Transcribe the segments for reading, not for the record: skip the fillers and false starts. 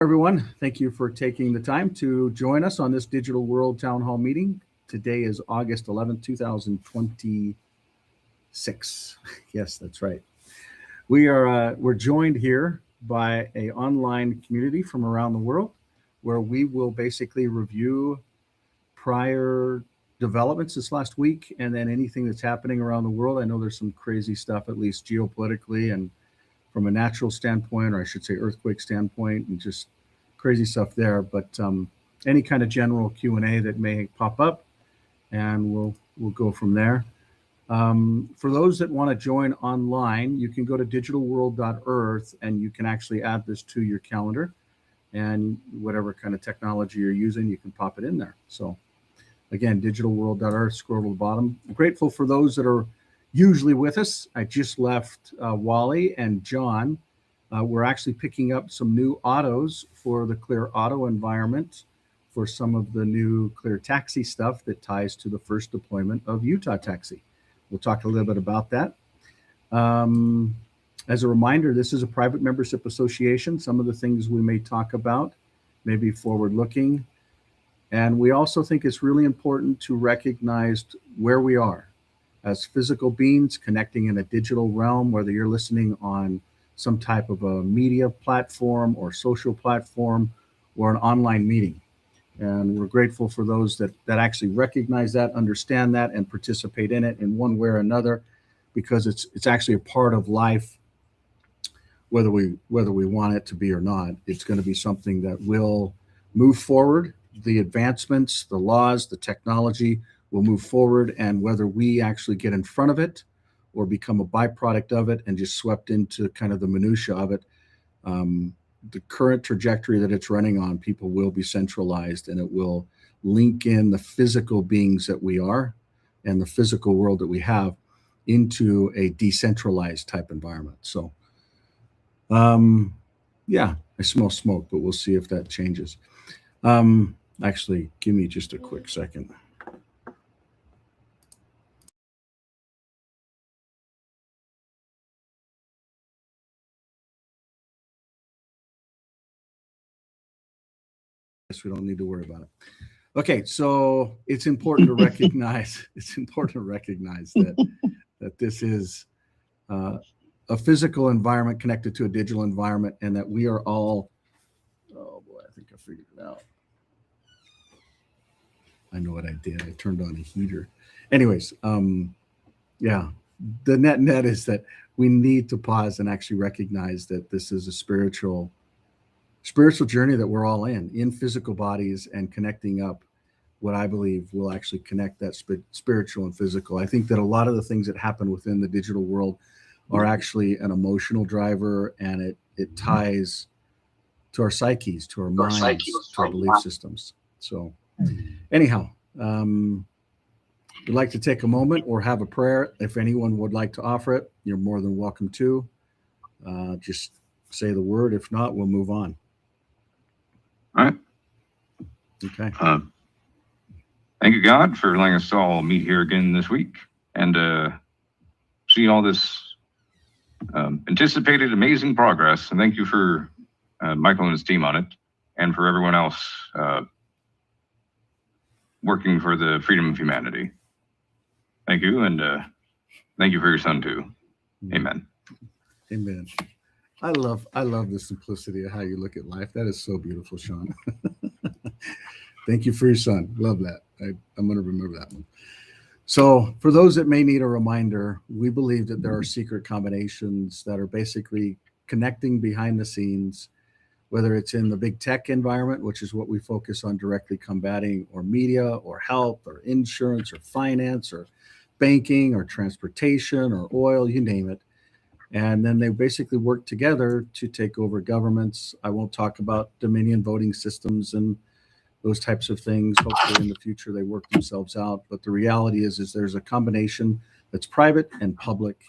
Everyone, thank you for taking the time to join us on this Digital World Town Hall meeting. Today is August 11th, 2026. Yes, that's right. We're joined here by a online community from around the world where we will basically review prior developments this last week and then anything that's happening around the world. I know there's some crazy stuff, at least geopolitically and from a natural standpoint, or I should say earthquake standpoint, and just crazy stuff there. But any kind of general Q&A that may pop up, and we'll go from there. For those that want to join online, you can go to digitalworld.earth and you can actually add this to your calendar, and whatever kind of technology you're using, you can pop it in there. So again, digitalworld.earth, scroll to the bottom. I'm grateful for those that are usually with us. I just left Wally and John. We're actually picking up some new autos for the Clear Auto environment for some of the new Clear Taxi stuff that ties to the first deployment of Utah Taxi. We'll talk a little bit about that. As a reminder, this is a private membership association. Some of the things we may talk about may be forward-looking. And we also think it's really important to recognize where we are as physical beings connecting in a digital realm, whether you're listening on some type of a media platform or social platform or an online meeting. And we're grateful for those that actually recognize that, understand that, and participate in it in one way or another, because it's actually a part of life, whether we want it to be or not. It's going to be something that will move forward. The advancements, the laws, the technology will move forward, and whether we actually get in front of it or become a byproduct of it and just swept into kind of the minutia of it, the current trajectory that it's running on, people will be centralized, and it will link in the physical beings that we are and the physical world that we have into a decentralized type environment. So, yeah, I smell smoke, but we'll see if that changes. Actually, give me just a quick second. We don't need to worry about it. Okay, so it's important to recognize that this is a physical environment connected to a digital environment, and that we are all, oh boy, I think I figured it out. I know what I did. I turned on a heater. Anyways, yeah, the net is that we need to pause and actually recognize that this is a spiritual journey that we're all in physical bodies, and connecting up what I believe will actually connect that spiritual and physical. I think that a lot of the things that happen within the digital world are actually an emotional driver, and it ties to our psyches, to our minds, to our belief systems. So anyhow, we'd like to take a moment or have a prayer. If anyone would like to offer it, you're more than welcome to. Just say the word. If not, we'll move on. All right. Okay. Thank you, God, for letting us all meet here again this week and see all this anticipated amazing progress. And thank you for Michael and his team on it, and for everyone else working for the freedom of humanity. Thank you, and thank you for your son too. Amen. Amen. I love the simplicity of how you look at life. That is so beautiful, Sean. Thank you for your son. Love that. I'm going to remember that one. So for those that may need a reminder, we believe that there are secret combinations that are basically connecting behind the scenes, whether it's in the big tech environment, which is what we focus on directly combating, or media, or health, or insurance, or finance, or banking, or transportation, or oil, you name it. And then they basically work together to take over governments. I won't talk about Dominion voting systems and those types of things. Hopefully in the future they work themselves out. But the reality is there's a combination that's private and public.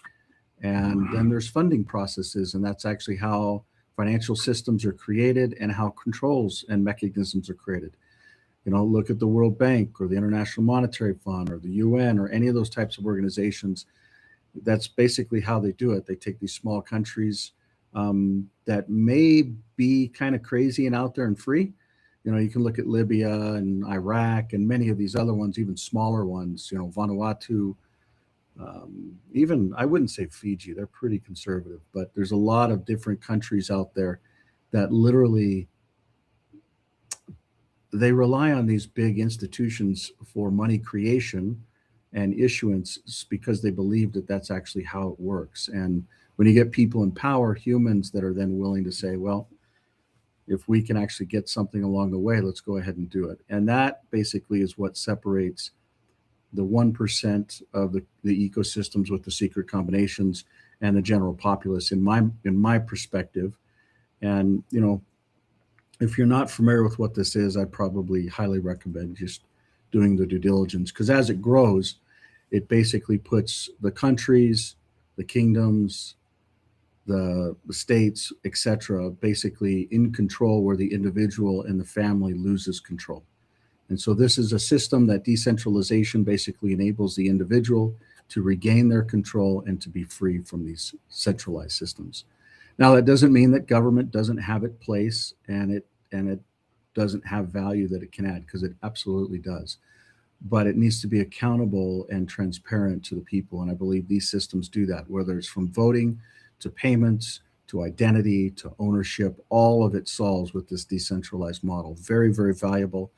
And then there's funding processes, and that's actually how financial systems are created and how controls and mechanisms are created. Look at the World Bank or the International Monetary Fund or the UN or any of those types of organizations. That's basically how they do it. They take these small countries that may be kind of crazy and out there and free. You can look at Libya and Iraq and many of these other ones, even smaller ones, Vanuatu, even I wouldn't say Fiji, they're pretty conservative, but there's a lot of different countries out there that literally they rely on these big institutions for money creation and issuance because they believe that that's actually how it works. And when you get people in power, humans that are then willing to say, well, if we can actually get something along the way, let's go ahead and do it. And that basically is what separates the 1% of the ecosystems with the secret combinations and the general populace in my perspective. And, if you're not familiar with what this is, I'd probably highly recommend just doing the due diligence, because as it grows, it basically puts the countries, the kingdoms, the states, etc., basically in control, where the individual and the family loses control. And so this is a system that decentralization basically enables the individual to regain their control and to be free from these centralized systems. Now, that doesn't mean that government doesn't have its place and it doesn't have value that it can add, because it absolutely does. But it needs to be accountable and transparent to the people. And I believe these systems do that, whether it's from voting to payments to identity to ownership. All of it solves with this decentralized model. Very, very valuable.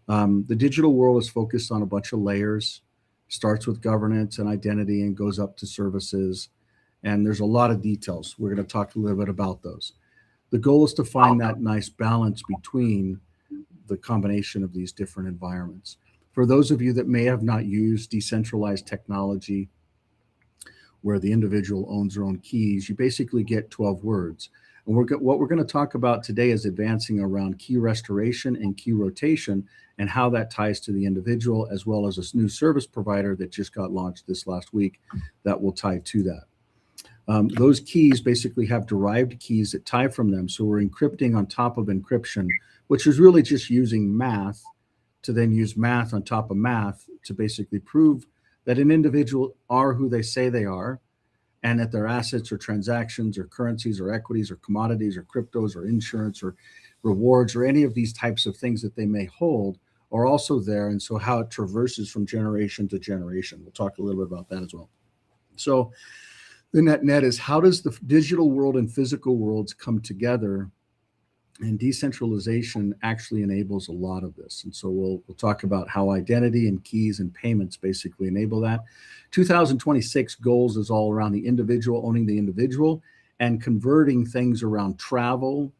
The digital world is focused on a bunch of layers, starts with governance and identity and goes up to services. And there's a lot of details. We're going to talk a little bit about those. The goal is to find that nice balance between the combination of these different environments. For those of you that may have not used decentralized technology, where the individual owns their own keys, you basically get 12 words. And what we're going to talk about today is advancing around key restoration and key rotation, and how that ties to the individual, as well as a new service provider that just got launched this last week that will tie to that. Those keys basically have derived keys that tie from them. So we're encrypting on top of encryption, which is really just using math to then use math on top of math to basically prove that an individual are who they say they are, and that their assets or transactions or currencies or equities or commodities or cryptos or insurance or rewards or any of these types of things that they may hold are also there. And so how it traverses from generation to generation. We'll talk a little bit about that as well. So the net is, how does the digital world and physical worlds come together? And decentralization actually enables a lot of this. And so we'll talk about how identity and keys and payments basically enable that. 2026 goals is all around the individual owning the individual and converting things around travel,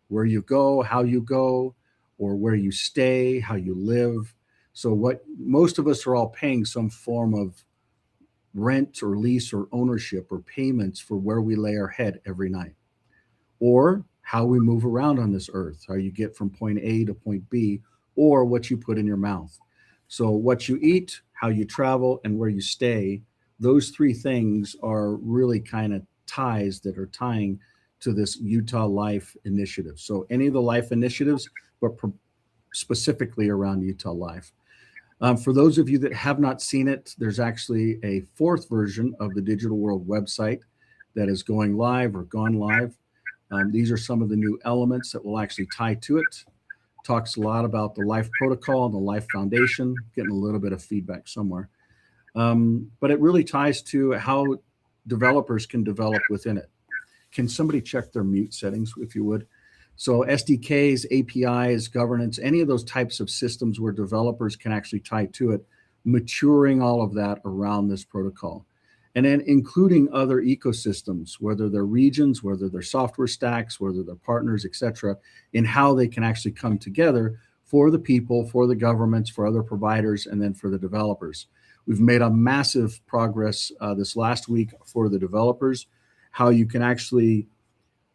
where you go, how you go, or where you stay, how you live. So what most of us are all paying some form of rent or lease or ownership or payments for where we lay our head every night, or how we move around on this earth, how you get from point A to point B, or what you put in your mouth. So what you eat, how you travel, and where you stay, those three things are really kind of ties that are tying to this Utah Life Initiative. So any of the life initiatives, but specifically around Utah Life. For those of you that have not seen it, there's actually a fourth version of the Digital World website that is going live or gone live. These are some of the new elements that will actually tie to it. Talks a lot about the Life Protocol and the Life Foundation, getting a little bit of feedback somewhere. But it really ties to how developers can develop within it. Can somebody check their mute settings, if you would? So SDKs, APIs, governance, any of those types of systems where developers can actually tie to it, maturing all of that around this protocol. And then including other ecosystems, whether they're regions, whether they're software stacks, whether they're partners, et cetera, in how they can actually come together for the people, for the governments, for other providers, and then for the developers. We've made a massive progress this last week for the developers, how you can actually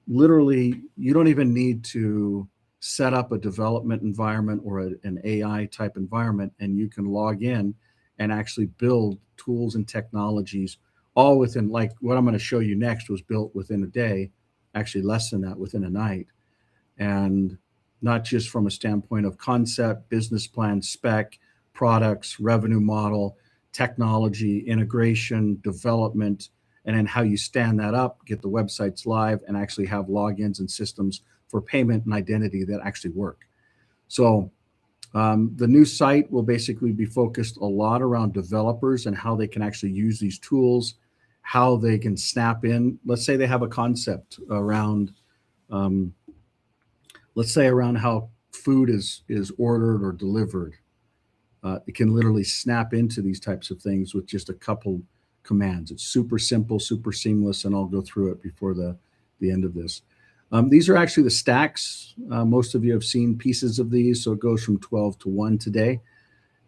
literally, you don't even need to set up a development environment or an AI type environment, and you can log in and actually build tools and technologies all within, like what I'm going to show you next was built within a day, actually less than that, within a night. And not just from a standpoint of concept, business plan, spec, products, revenue model, technology, integration, development, and then how you stand that up, get the websites live, and actually have logins and systems for payment and identity that actually work. So the new site will basically be focused a lot around developers and how they can actually use these tools, how they can snap in. Let's say they have a concept around, let's say around how food is ordered or delivered. It can literally snap into these types of things with just a couple commands. It's super simple, super seamless, and I'll go through it before the end of this. These are actually the stacks. Most of you have seen pieces of these, so it goes from 12 to 1 today.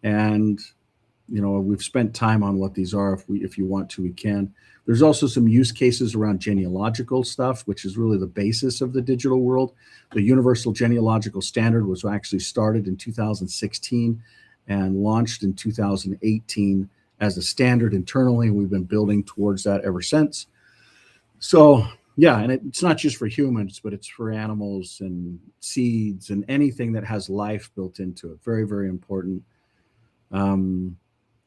And we've spent time on what these are. If you want to, we can. There's also some use cases around genealogical stuff, which is really the basis of the digital world. The Universal Genealogical Standard was actually started in 2016 and launched in 2018 as a standard internally. We've been building towards that ever since. So yeah, and it's not just for humans, but it's for animals and seeds and anything that has life built into it. Very, very important.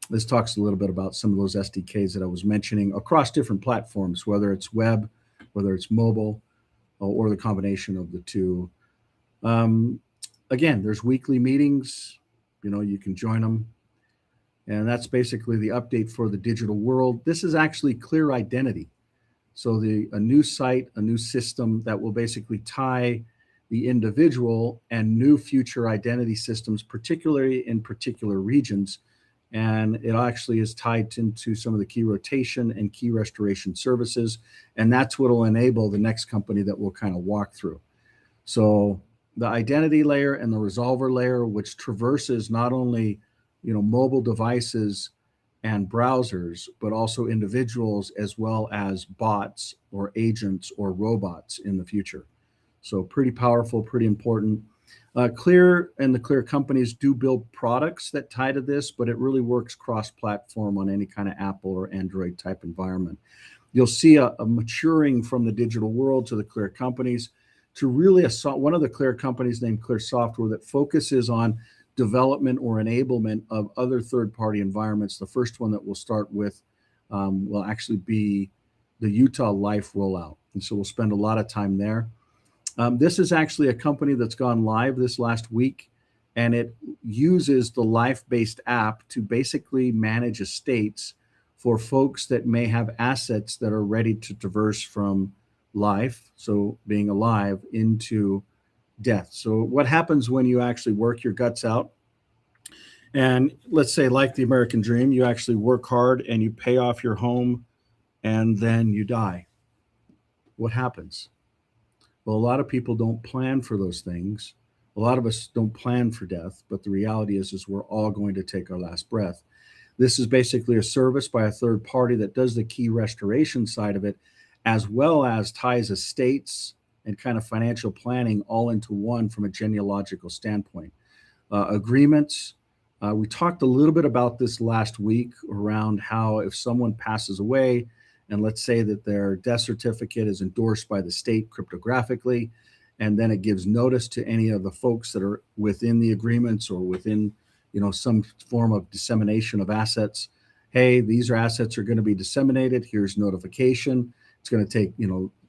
This talks a little bit about some of those SDKs that I was mentioning across different platforms, whether it's web, whether it's mobile, or the combination of the two. Again, there's weekly meetings. You can join them. And that's basically the update for the digital world. This is actually Clear Identity. So a new site, a new system that will basically tie the individual and new future identity systems, particularly in particular regions. And it actually is tied into some of the key rotation and key restoration services. And that's what will enable the next company that we'll kind of walk through. So the identity layer and the resolver layer, which traverses not only mobile devices and browsers, but also individuals as well as bots or agents or robots in the future. So pretty powerful, pretty important. Clear and the Clear companies do build products that tie to this, but it really works cross-platform on any kind of Apple or Android type environment. You'll see a maturing from the digital world to the Clear companies to really one of the Clear companies named Clear Software that focuses on development or enablement of other third-party environments. The first one that we'll start with will actually be the Utah Life rollout. And so we'll spend a lot of time there. This is actually a company that's gone live this last week, and it uses the Life-based app to basically manage estates for folks that may have assets that are ready to traverse from life, so being alive, into death. So what happens when you actually work your guts out? And let's say, like the American dream, you actually work hard and you pay off your home and then you die. What happens? Well, a lot of people don't plan for those things. A lot of us don't plan for death, but the reality is we're all going to take our last breath. This is basically a service by a third party that does the key restoration side of it, as well as ties estates and kind of financial planning all into one from a genealogical standpoint. Agreements. We talked a little bit about this last week around how if someone passes away, and let's say that their death certificate is endorsed by the state cryptographically, and then it gives notice to any of the folks that are within the agreements or within, some form of dissemination of assets. Hey, these assets are going to be disseminated. Here's notification. It's going to take,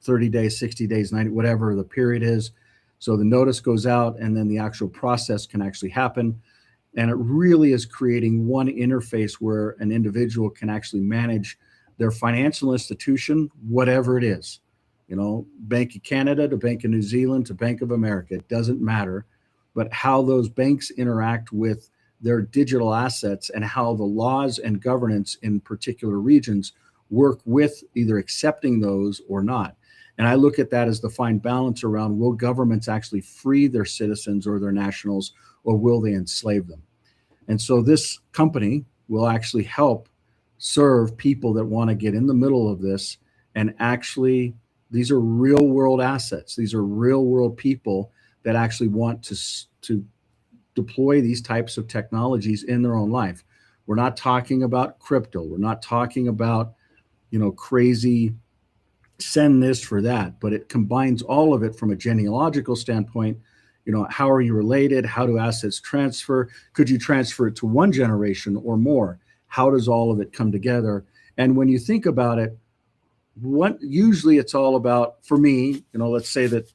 30 days, 60 days, 90, whatever the period is. So the notice goes out, and then the actual process can actually happen. And it really is creating one interface where an individual can actually manage their financial institution, whatever it is, Bank of Canada to Bank of New Zealand to Bank of America, it doesn't matter, but how those banks interact with their digital assets and how the laws and governance in particular regions work with either accepting those or not. And I look at that as the fine balance around, will governments actually free their citizens or their nationals, or will they enslave them? And so this company will actually help serve people that want to get in the middle of this. And actually, these are real world assets. These are real world people that actually want to deploy these types of technologies in their own life. We're not talking about crypto. We're not talking about, crazy send this for that, but it combines all of it from a genealogical standpoint. How are you related? How do assets transfer? Could you transfer it to one generation or more? How does all of it come together? And when you think about it, what usually it's all about, for me, let's say that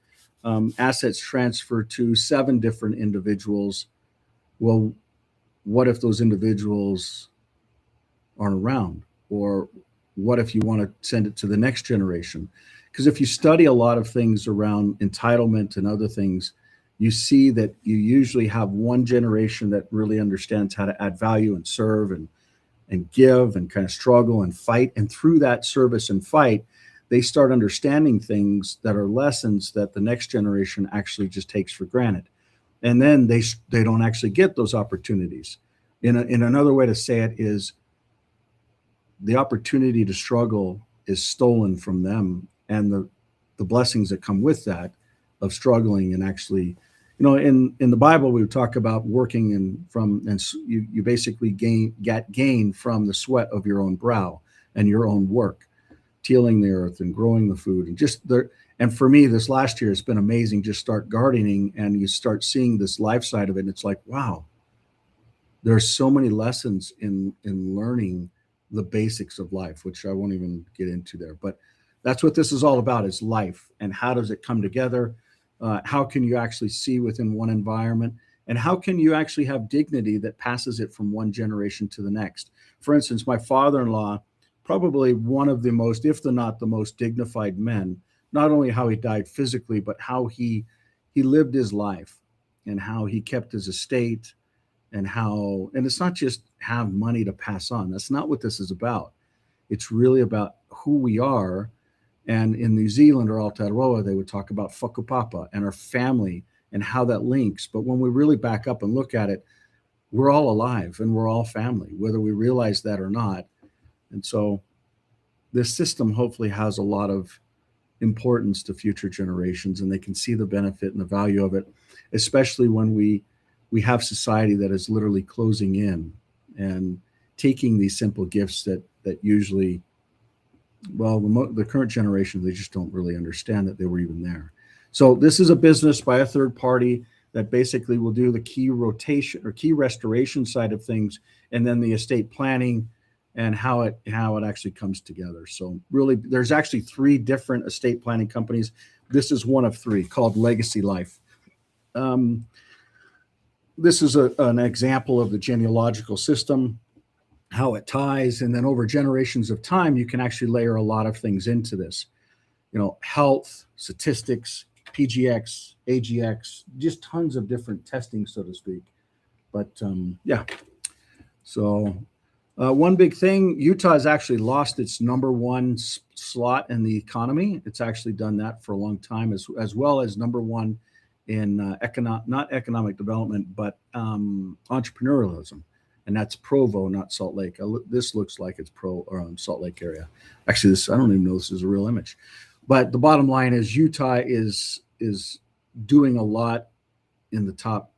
assets transfer to 7 different individuals. Well, what if those individuals aren't around? Or what if you want to send it to the next generation? Because if you study a lot of things around entitlement and other things, you see that you usually have one generation that really understands how to add value and serve and give and kind of struggle and fight. And through that service and fight, they start understanding things that are lessons that the next generation actually just takes for granted. And then they don't actually get those opportunities. In another way to say it is, the opportunity to struggle is stolen from them, and the blessings that come with that of struggling. And actually, in the Bible, we talk about working and you basically gain from the sweat of your own brow and your own work, tilling the earth and growing the food. And for me, this last year, it's been amazing. Just start gardening and you start seeing this life side of it. And it's like, wow, there's so many lessons in learning the basics of life, which I won't even get into there. But that's what this is all about, is life. And how does it come together? How can you actually see within one environment? And how can you actually have dignity that passes it from one generation to the next? For instance, my father-in-law, probably one of the most, if not the most dignified men, not only how he died physically, but how he lived his life and how he kept his estate, and it's not just have money to pass on. That's not what this is about. It's really about who we are. And in New Zealand or Aotearoa, they would talk about whakapapa and our family and how that links. But when we really back up and look at it, we're all alive and we're all family, whether we realize that or not. And so this system hopefully has a lot of importance to future generations, and they can see the benefit and the value of it, especially when we have society that is literally closing in and taking these simple gifts that usually, well, the current generation, they just don't really understand that they were even there. So this is a business by a third party that basically will do the key rotation or key restoration side of things, and then the estate planning and how it actually comes together. So really, there's actually 3 different estate planning companies. This is one of 3, called Legacy Life. This is an example of the genealogical system, how it ties, and then over generations of time, you can actually layer a lot of things into this. Health, statistics, PGX, AGX, just tons of different testing, so to speak. But yeah, so one big thing, Utah has actually lost its #1 slot in the economy. It's actually done that for a long time, as well as #1 in not economic development, but entrepreneurialism. And that's Provo, not Salt Lake. This looks like it's Salt Lake area. Actually, I don't even know this is a real image. But the bottom line is Utah is doing a lot in the top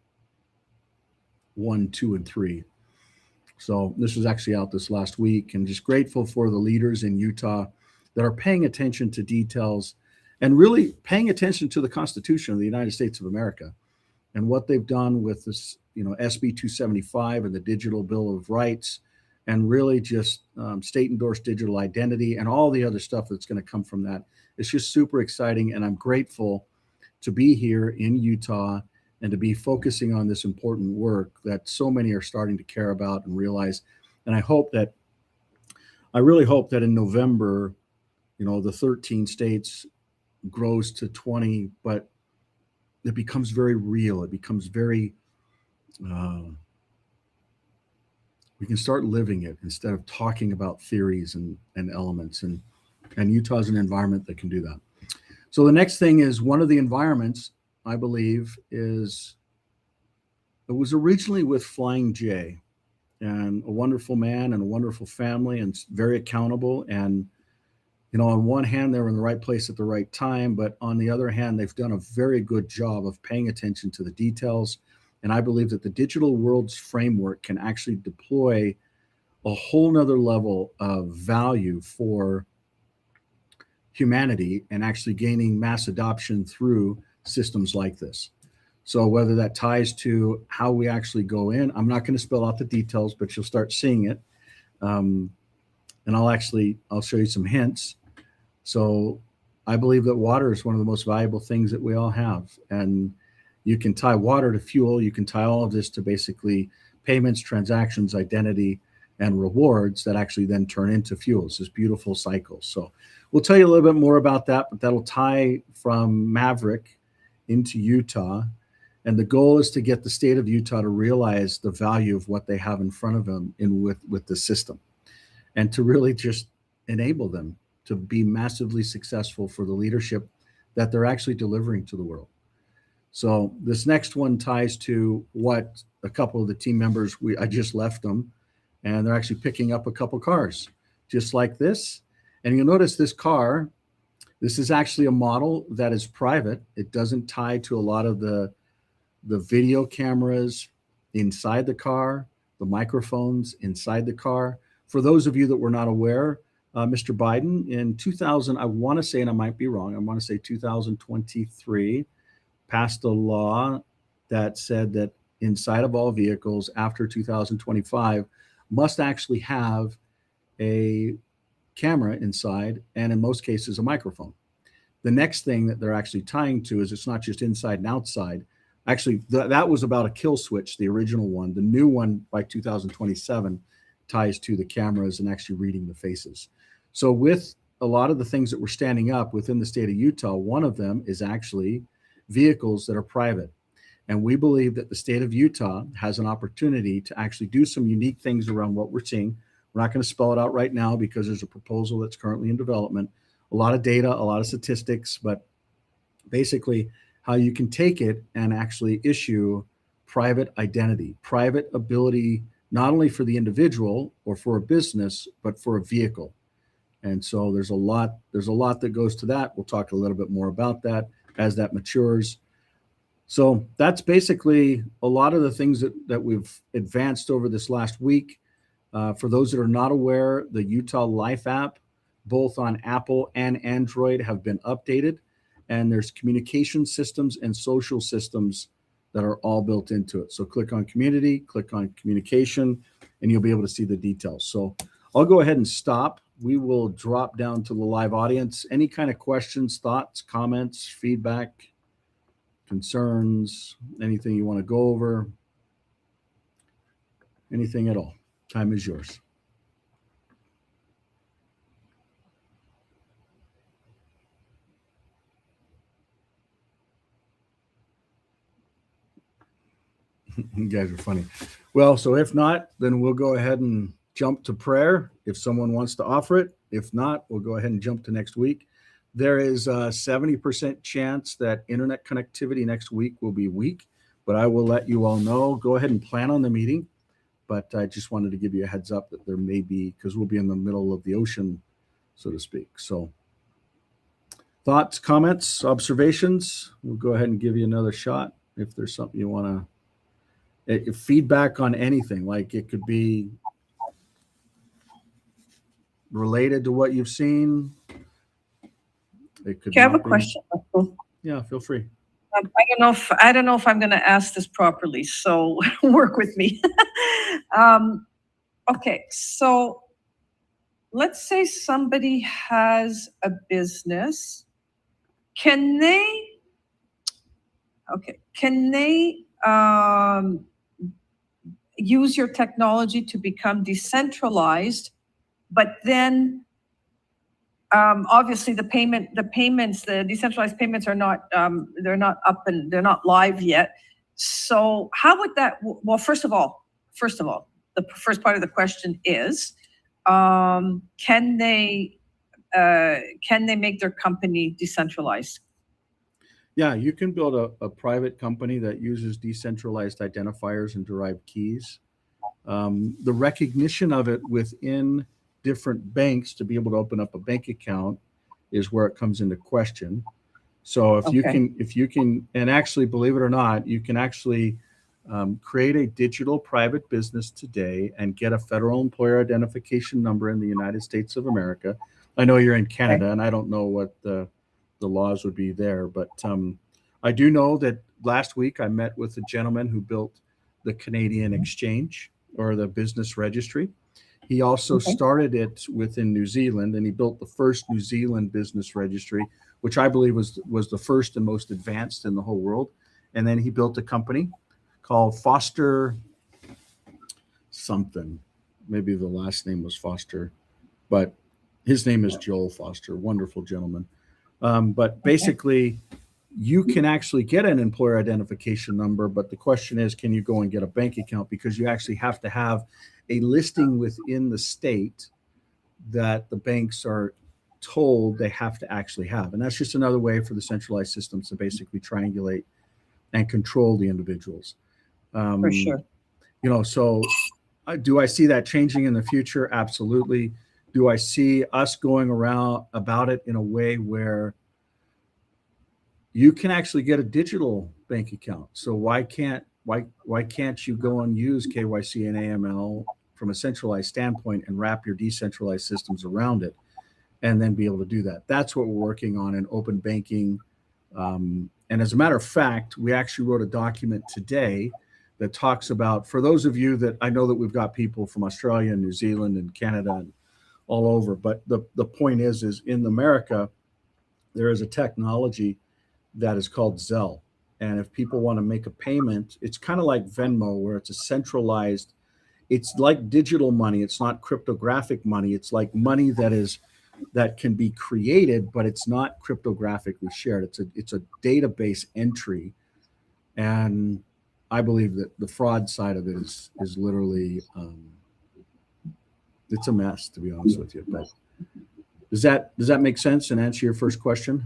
1, 2, and 3. So this was actually out this last week, and just grateful for the leaders in Utah that are paying attention to details and really paying attention to the Constitution of the United States of America and what they've done with this, SB 275 and the Digital Bill of Rights, and really just state endorsed digital identity and all the other stuff that's going to come from that. It's just super exciting. And I'm grateful to be here in Utah and to be focusing on this important work that so many are starting to care about and realize. And I really hope that in November, the 13 states grows to 20, but it becomes very real. It becomes very, we can start living it instead of talking about theories and elements. And Utah is an environment that can do that. So the next thing is, one of the environments, I believe, it was originally with Flying J, and a wonderful man and a wonderful family, and very accountable. And on one hand, they were in the right place at the right time, but on the other hand, they've done a very good job of paying attention to the details. And I believe that the Digital Worlds framework can actually deploy a whole nother level of value for humanity and actually gaining mass adoption through systems like this. So whether that ties to how we actually go in, I'm not going to spell out the details, but you'll start seeing it. And I'll show you some hints. So I believe that water is one of the most valuable things that we all have. And you can tie water to fuel. You can tie all of this to basically payments, transactions, identity, and rewards that actually then turn into fuels, this beautiful cycle. So we'll tell you a little bit more about that, but that'll tie from Maverick into Utah. And the goal is to get the state of Utah to realize the value of what they have in front of them with the system, and to really just enable them to be massively successful for the leadership that they're actually delivering to the world. So this next one ties to what a couple of the team members, I just left them, and they're actually picking up a couple cars just like this. And you'll notice this car, this is actually a model that is private. It doesn't tie to a lot of the video cameras inside the car, the microphones inside the car. For those of you that were not aware, Mr. Biden in 2000, I want to say, and I might be wrong, I want to say 2023, passed a law that said that inside of all vehicles after 2025 must actually have a camera inside, and in most cases a microphone. The next thing that they're actually tying to is it's not just inside and outside. Actually, that was about a kill switch, the original one. The new one by 2027 ties to the cameras and actually reading the faces. So with a lot of the things that we're standing up within the state of Utah, one of them is actually vehicles that are private. And we believe that the state of Utah has an opportunity to actually do some unique things around what we're seeing. We're not going to spell it out right now because there's a proposal that's currently in development. A lot of data, a lot of statistics, but basically how you can take it and actually issue private identity, private ability, not only for the individual or for a business, but for a vehicle. And so there's a lot that goes to that. We'll talk a little bit more about that as that matures. So that's basically a lot of the things that we've advanced over this last week. For those that are not aware, the Utah Life app, both on Apple and Android, have been updated. And there's communication systems and social systems that are all built into it. So click on community, click on communication, and you'll be able to see the details. So I'll go ahead and stop. We will drop down to the live audience. Any kind of questions, thoughts, comments, feedback, concerns, anything you want to go over, anything at all. Time is yours. You guys are funny. Well, so if not, then we'll go ahead and jump to prayer if someone wants to offer it. If not, we'll go ahead and jump to next week. There is a 70% chance that internet connectivity next week will be weak, but I will let you all know. Go ahead and plan on the meeting. But I just wanted to give you a heads up that there may be, because we'll be in the middle of the ocean, so to speak. So thoughts, comments, observations, we'll go ahead and give you another shot. If there's something you want to, feedback on anything, like it could be related to what you've seen. It could. I have a question. Yeah, feel free. I don't know if I'm going to ask this properly, so work with me. Okay, so let's say somebody has a business. Can they use your technology to become decentralized, but then obviously the decentralized payments are not, they're not up and they're not live yet. So how would that, well, first of all, the first part of the question is, can they make their company decentralized? Yeah, you can build a private company that uses decentralized identifiers and derived keys. The recognition of it within different banks to be able to open up a bank account is where it comes into question. So if you can, and actually, believe it or not, you can actually create a digital private business today and get a federal employer identification number in the United States of America. I know you're in Canada, and I don't know what the laws would be there, but I do know that last week I met with a gentleman who built the Canadian Exchange, or the business registry. He also started it within New Zealand, and he built the first New Zealand business registry, which I believe was the first and most advanced in the whole world. And then he built a company called Foster something. Maybe the last name was Foster, but his name is Joel Foster, wonderful gentleman. But basically, you can actually get an employer identification number, but the question is, can you go and get a bank account? Because you actually have to have a listing within the state that the banks are told they have to actually have. And that's just another way for the centralized systems to basically triangulate and control the individuals. For sure. So do I see that changing in the future? Absolutely. Do I see us going around about it in a way where you can actually get a digital bank account? So why can't you go and use KYC and AML from a centralized standpoint and wrap your decentralized systems around it and then be able to do that? That's what we're working on in open banking. And as a matter of fact, we actually wrote a document today that talks about, for those of you that I know that we've got people from Australia and New Zealand and Canada and all over, but the point is in America, there is a technology that is called Zelle. And if people want to make a payment, it's kind of like Venmo, where it's a centralized, it's like digital money. It's not cryptographic money. It's like money that can be created, but it's not cryptographically shared. It's a database entry. And I believe that the fraud side of it is literally, it's a mess, to be honest with you. But does that make sense and answer your first question?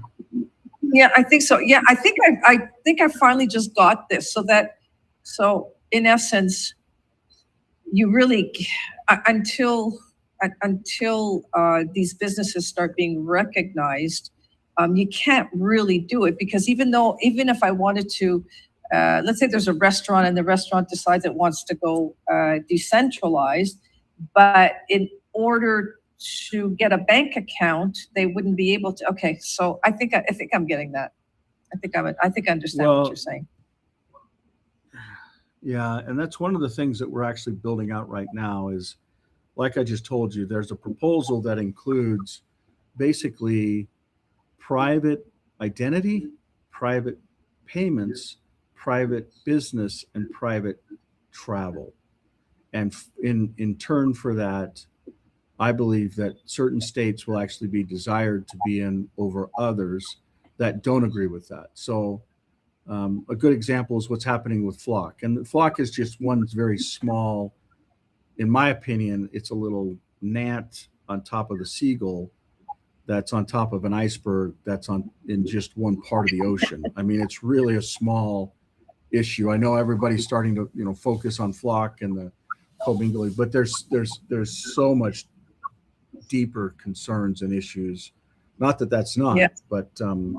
Yeah, I think so. Yeah, I think I finally just got this. So in essence, you really until these businesses start being recognized, you can't really do it, because even if I wanted to, let's say there's a restaurant and the restaurant decides it wants to go decentralized, but in order to get a bank account, they wouldn't be able to. Okay, so I think I'm getting that. I think I understand what you're saying. Yeah, and that's one of the things that we're actually building out right now is, like I just told you, there's a proposal that includes basically private identity, private payments, private business, and private travel. And in turn for that, I believe that certain states will actually be desired to be in over others that don't agree with that. So a good example is what's happening with Flock. And Flock is just one very small, in my opinion, it's a little gnat on top of the seagull that's on top of an iceberg that's in just one part of the ocean. I mean, it's really a small issue. I know everybody's starting to focus on Flock and the commingling, but there's so much deeper concerns and issues. Not that that's not, yeah. But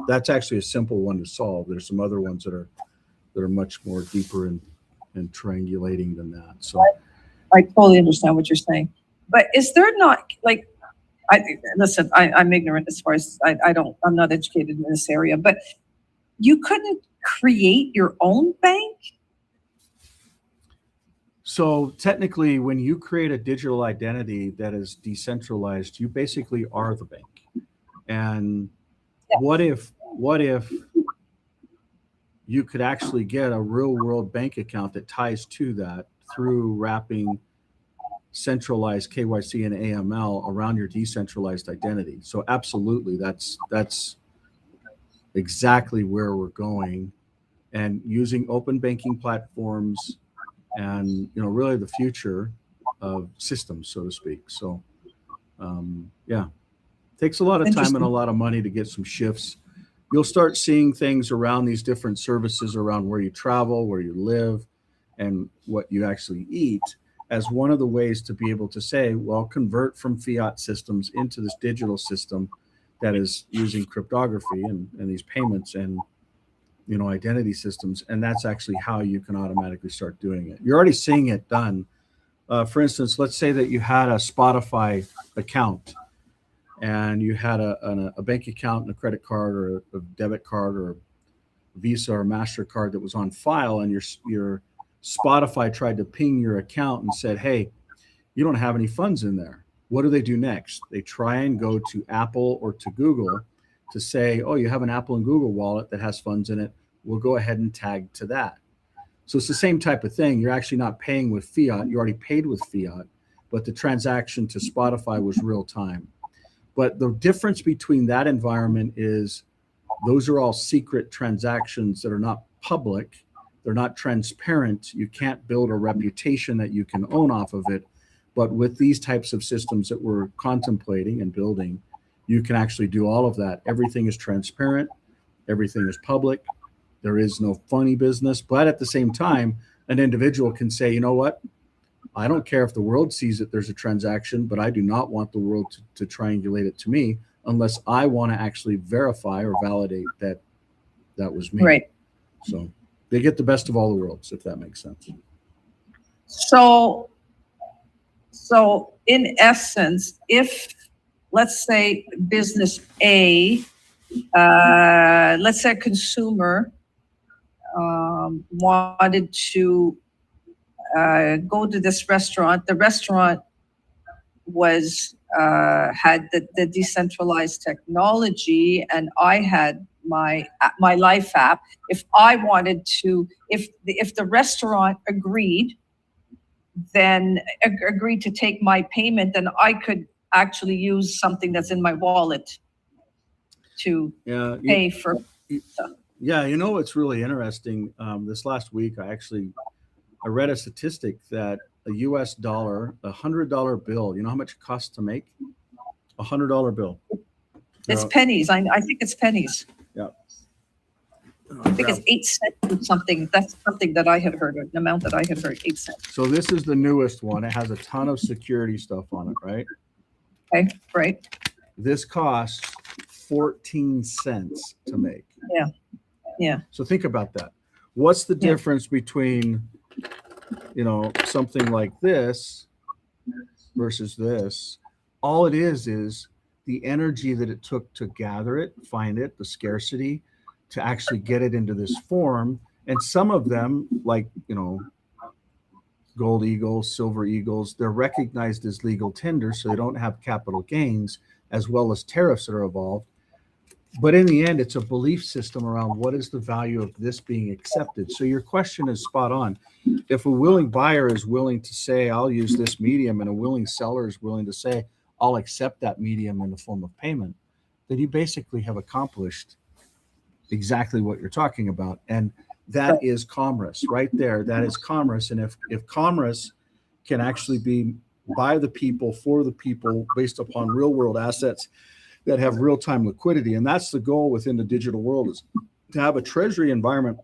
that's actually a simple one to solve. There's some other ones that are much more deeper and triangulating than that. So I totally understand what you're saying. But is there not, like, I'm ignorant as far as I'm not educated in this area, but you couldn't create your own bank? So technically, when you create a digital identity that is decentralized, you basically are the bank. And yeah. What if you could actually get a real world bank account that ties to that through wrapping centralized KYC and AML around your decentralized identity? So absolutely, that's exactly where we're going, and using open banking platforms and really the future of systems, so to speak. So yeah, takes a lot of time and a lot of money to get some shifts. You'll start seeing things around these different services around where you travel, where you live, and what you actually eat as one of the ways to be able to say, well, convert from fiat systems into this digital system that is using cryptography and these payments and identity systems. And that's actually how you can automatically start doing it. You're already seeing it done. For instance, let's say that you had a Spotify account and you had a bank account and a credit card or a debit card or a Visa or MasterCard that was on file, and your Spotify tried to ping your account and said, hey, you don't have any funds in there. What do they do next? They try and go to Apple or to Google to say, oh, you have an Apple and Google wallet that has funds in it. We'll go ahead and tag to that. So it's the same type of thing. You're actually not paying with fiat. You already paid with fiat, but the transaction to Spotify was real time. But the difference between that environment is those are all secret transactions that are not public. They're not transparent. You can't build a reputation that you can own off of it. But with these types of systems that we're contemplating and building, you can actually do all of that. Everything is transparent. Everything is public. There is no funny business. But at the same time, an individual can say, you know what? I don't care if the world sees that there's a transaction, but I do not want the world to triangulate it to me unless I want to actually verify or validate that that was me. Right. So they get the best of all the worlds, if that makes sense. So in essence, if, let's say, business A, let's say a consumer wanted to go to this restaurant. The restaurant was had the decentralized technology, and I had my Life app. If I wanted to, if the restaurant agreed, then agreed to take my payment, then I could actually use something that's in my wallet to pay for stuff. Yeah, you know, it's really interesting. This last week, I read a statistic that a US dollar, $100 bill, you know how much it costs to make? $100 bill. It's pennies. I think it's pennies. Yeah. I think it's 8 cents or something. That's something that I had heard, an amount that I had heard, 8 cents. So this is the newest one. It has a ton of security stuff on it, right? Okay, right. This costs 14 cents to make. Yeah. Yeah. So think about that. What's the Yeah. difference between, you know, something like this versus this? All it is the energy that it took to gather it, find it, the scarcity, to actually get it into this form. And some of them, like, you know, gold eagles, silver eagles, they're recognized as legal tenders, so they don't have capital gains, as well as tariffs that are involved. But in the end, it's a belief system around what is the value of this being accepted. So your question is spot on. If a willing buyer is willing to say, I'll use this medium, and a willing seller is willing to say, I'll accept that medium in the form of payment, then you basically have accomplished exactly what you're talking about. And that is commerce right there. That is commerce. And if commerce can actually be by the people, for the people, based upon real world assets that have real-time liquidity, and that's the goal within the digital world, is to have a treasury environment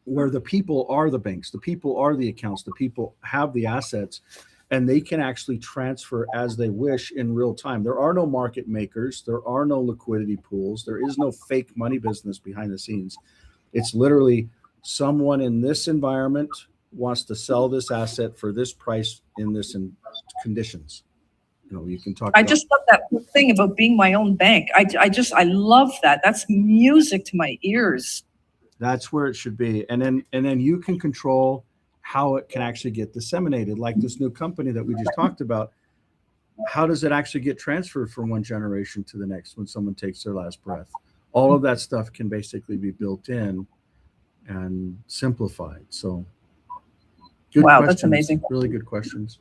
where the people are the banks, the people are the accounts, the people have the assets, and they can actually transfer as they wish in real time. There are no market makers. There are no liquidity pools. There is no fake money business behind the scenes. It's literally someone in this environment wants to sell this asset for this price in this conditions. You know, you can talk. I just love that thing about being my own bank. I love that. That's music to my ears. That's where it should be. And then you can control how it can actually get disseminated. Like this new company that we just talked about, how does it actually get transferred from one generation to the next when someone takes their last breath? All of that stuff can basically be built in and simplified. So good Wow, questions. that's amazing. Really good questions.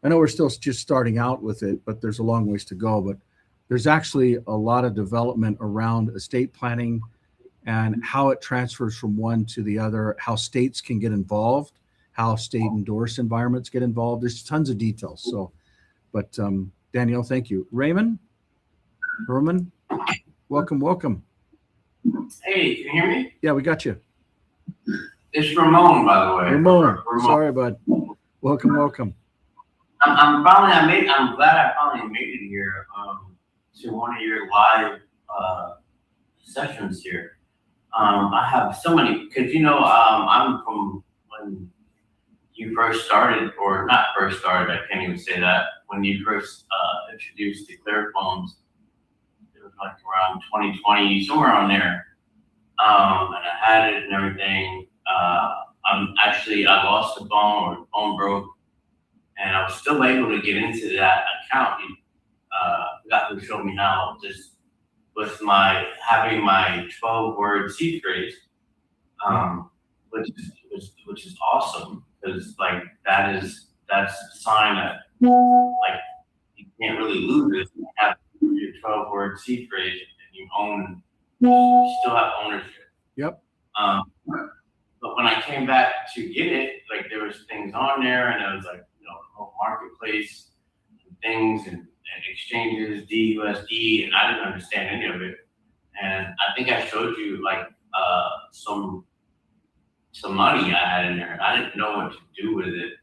I know we're still just starting out with it, but there's a long ways to go. But there's actually a lot of development around estate planning and how it transfers from one to the other, how states can get involved, how state endorsed environments get involved. There's tons of details. So, but Danielle, thank you. Raymond, Herman, welcome. Hey, can you hear me? Yeah, we got you. It's Ramon, by the way. Ramon. Sorry, bud. Welcome. I'm glad I finally made it here to one of your live sessions here. I have so many, because I'm from when you first started, or not first started, I can't even say that, when you first introduced the Clear phones. It was like around 2020, somewhere around there. And I had it and everything. I lost the phone, or the phone broke, and I was still able to get into that account. You forgot who showed me how, just with having my 12-word seed phrase, which is awesome, because like that's a sign that like you can't really lose it. You have your 12-word seed phrase and you still have ownership. Yep. But when I came back to get it, like there was things on there, and it was like, you know, the whole marketplace and things and exchanges, DUSD, and I didn't understand any of it. And I think I showed you like some money I had in there. I didn't know what to do with it.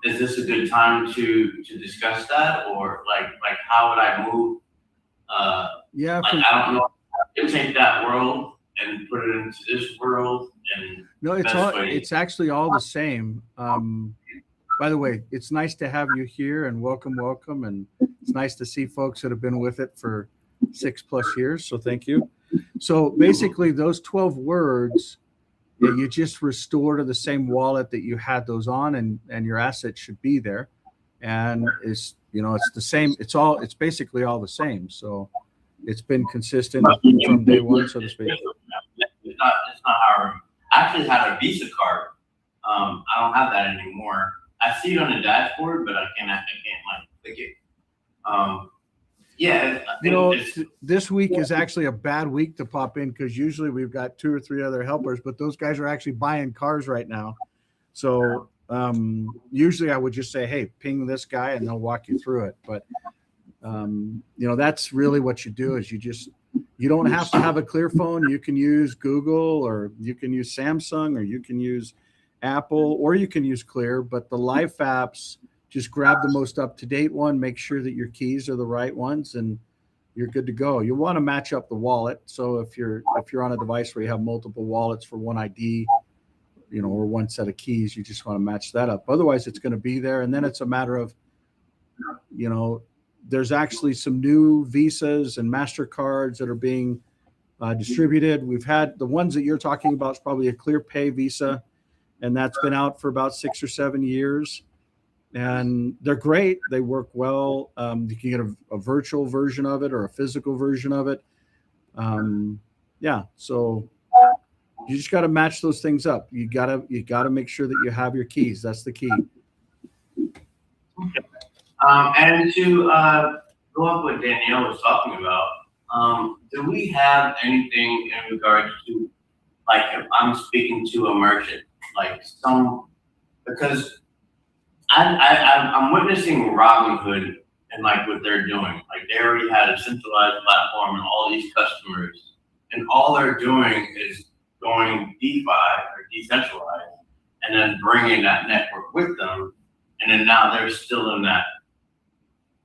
Is this a good time to discuss that, or like how would I move? Yeah. Like, I don't know. You take that world and put it into this world, and No, it's actually all the same. By the way, it's nice to have you here, and welcome. And it's nice to see folks that have been with it for 6+ years. So thank you. So basically those 12 words, you just restore to the same wallet that you had those on, and your assets should be there. And it's the same. It's basically all the same. So it's been consistent from day one, so to speak. It's not how I actually had a Visa card. I don't have that anymore. I see it on the dashboard, but I can't like click it. Yeah. This week is actually a bad week to pop in, because usually we've got 2 or 3 other helpers, but those guys are actually buying cars right now. So usually I would just say, hey, ping this guy, and they'll walk you through it. But that's really what you do, is you don't have to have a Clear phone. You can use Google, or you can use Samsung, or you can use Apple, or you can use Clear. But the Life apps, just grab the most up-to-date one, make sure that your keys are the right ones, and you're good to go. You want to match up the wallet. So if you're on a device where you have multiple wallets for one ID, or one set of keys, you just want to match that up. Otherwise, it's going to be there. And then it's a matter of, there's actually some new Visas and MasterCards that are being distributed. We've had the ones that you're talking about is probably a ClearPay Visa, and that's been out for about 6 or 7 years. And they're great. They work well. You can get a virtual version of it or a physical version of it. So you just got to match those things up. You gotta make sure that you have your keys. That's the key. And to go up what Danielle was talking about, do we have anything in regards to, like, if I'm speaking to a merchant, like because I'm witnessing Robinhood and like what they're doing. Like, they already had a centralized platform and all these customers, and all they're doing is going DeFi or decentralized, and then bringing that network with them, and then now they're still in that.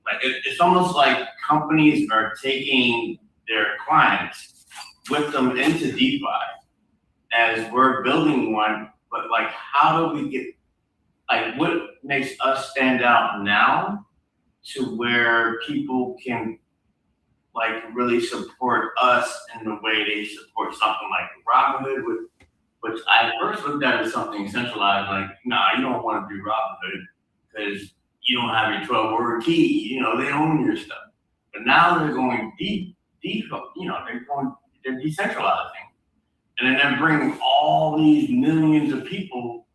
Like, it's almost like companies are taking their clients with them into DeFi as we're building one. But like, how do we get, like, what makes us stand out now to where people can like really support us in the way they support something like Robinhood, which I first looked at as something centralized. Like, nah, you don't want to do Robinhood because you don't have your 12-word key. They own your stuff. But now they're going deep. They're decentralizing, and then they're bringing all these millions of people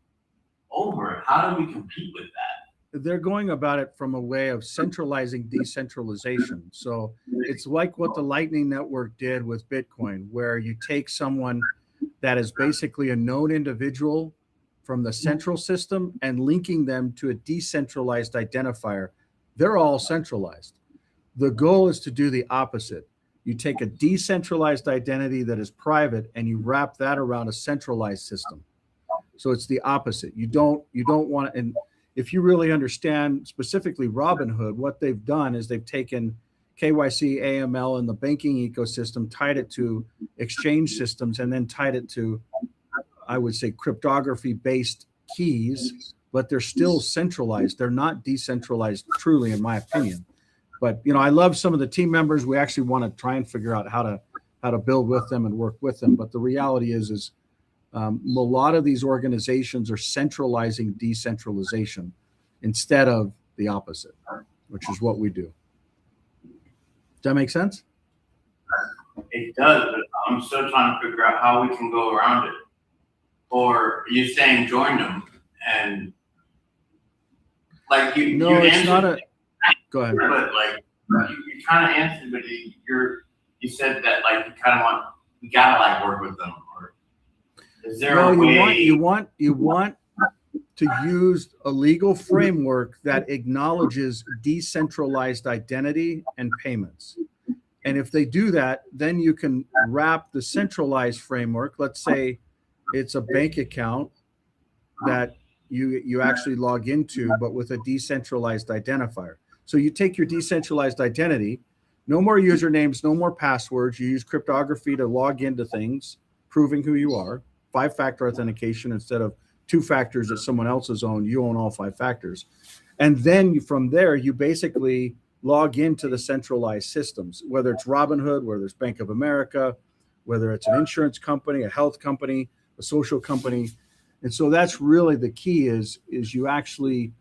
over. How do we compete with that? They're going about it from a way of centralizing decentralization. So it's like what the Lightning Network did with Bitcoin, where you take someone that is basically a known individual from the central system and linking them to a decentralized identifier. They're all centralized. The goal is to do the opposite. You take a decentralized identity that is private and you wrap that around a centralized system. So it's the opposite. You don't want to, and if you really understand specifically Robinhood, what they've done is they've taken KYC, AML, and the banking ecosystem, tied it to exchange systems, and then tied it to, I would say, cryptography-based keys, but they're still centralized. They're not decentralized, truly, in my opinion. But I love some of the team members. We actually want to try and figure out how to build with them and work with them. But the reality is a lot of these organizations are centralizing decentralization instead of the opposite, which is what we do. Does that make sense? It does, but I'm still trying to figure out how we can go around it. Or you're saying join them and like you. No, you it's answered, not a, go ahead. But like you kind of answered, but you said that like you kind of we gotta like work with them. Or is there No, a way? you want to use a legal framework that acknowledges decentralized identity and payments. And if they do that, then you can wrap the centralized framework. Let's say it's a bank account that you actually log into, but with a decentralized identifier. So you take your decentralized identity, no more usernames, no more passwords. You use cryptography to log into things, proving who you are, 5-factor authentication instead of 2 factors that someone else's own. You own all 5 factors. And then from there, you basically log into the centralized systems, whether it's Robinhood, whether it's Bank of America, whether it's an insurance company, a health company, a social company. And so that's really the key is you actually,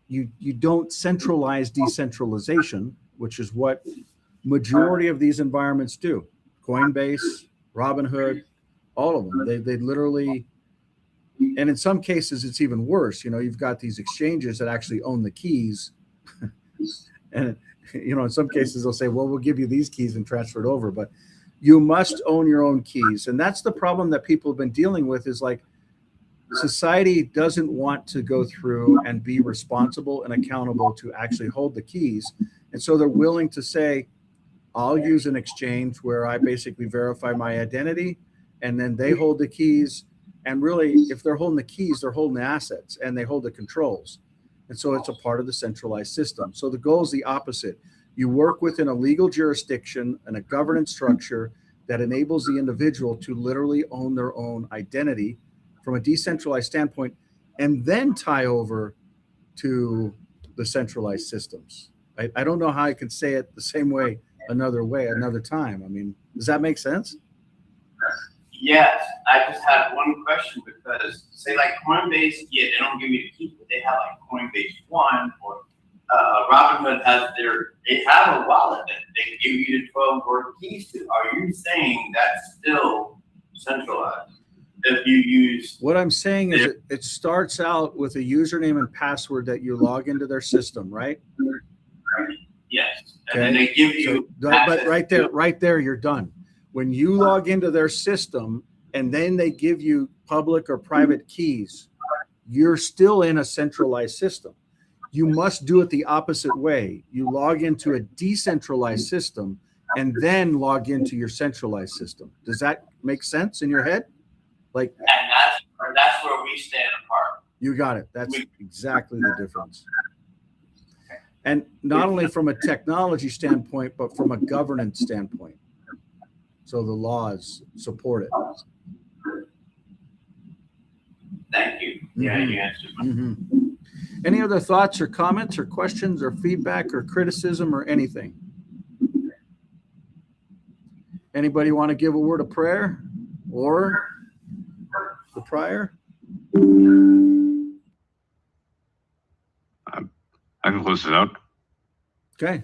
you don't centralize decentralization, which is what majority of these environments do. Coinbase, Robinhood, all of them. They literally, and in some cases it's even worse. You know, you've got these exchanges that actually own the keys. And, you know, in some cases they'll say, well, we'll give you these keys and transfer it over. But you must own your own keys. And that's the problem that people have been dealing with is like society doesn't want to go through and be responsible and accountable to actually hold the keys. And so they're willing to say, I'll use an exchange where I basically verify my identity and then they hold the keys. And really, if they're holding the keys, they're holding the assets and they hold the controls. And so it's a part of the centralized system. So the goal is the opposite. You work within a legal jurisdiction and a governance structure that enables the individual to literally own their own identity from a decentralized standpoint, and then tie over to the centralized systems. I don't know how I could say it the same way, another time. I mean, does that make sense? Yes, I just had one question because say like Coinbase, yeah, they don't give you the key, but they have like Coinbase One or Robinhood has they have a wallet that they give you the 12-word keys to. Are you saying that's still centralized? If you use What I'm saying is it starts out with a username and password that you log into their system, right? yes, and then they give you. But right there, you're done. When you log into their system and then they give you public or private keys, you're still in a centralized system. You must do it the opposite way. You log into a decentralized system and then log into your centralized system. Does that make sense in your head? Like, And that's where we stand apart. you got it. That's exactly the difference. And not only from a technology standpoint, but from a governance standpoint. So the laws support it. Thank you. Yeah, you answered my Mhm. Any other thoughts or comments or questions or feedback or criticism or anything? Anybody want to give a word of prayer or the prior? I can close it out. Okay.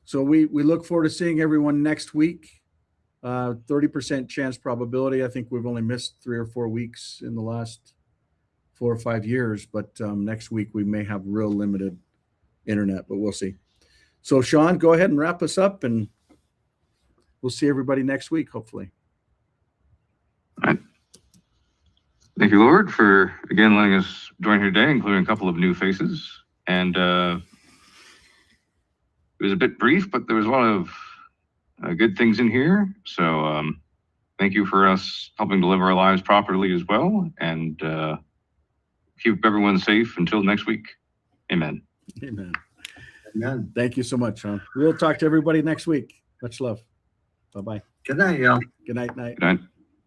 So we look forward to seeing everyone next week. 30% chance probability. I think we've only missed 3 or 4 weeks in the last 4 or 5 years, but next week we may have real limited internet, but we'll see. So Sean, go ahead and wrap us up and we'll see everybody next week, hopefully. All right. Thank you, Lord, for again letting us join here today, including a couple of new faces. And it was a bit brief, but there was a lot of good things in here. So thank you for us helping to live our lives properly as well. And keep everyone safe until next week. Amen. Amen. Amen. Thank you so much, Sean. We'll talk to everybody next week. Much love. Bye-bye. Good night, y'all. Good night. Good night.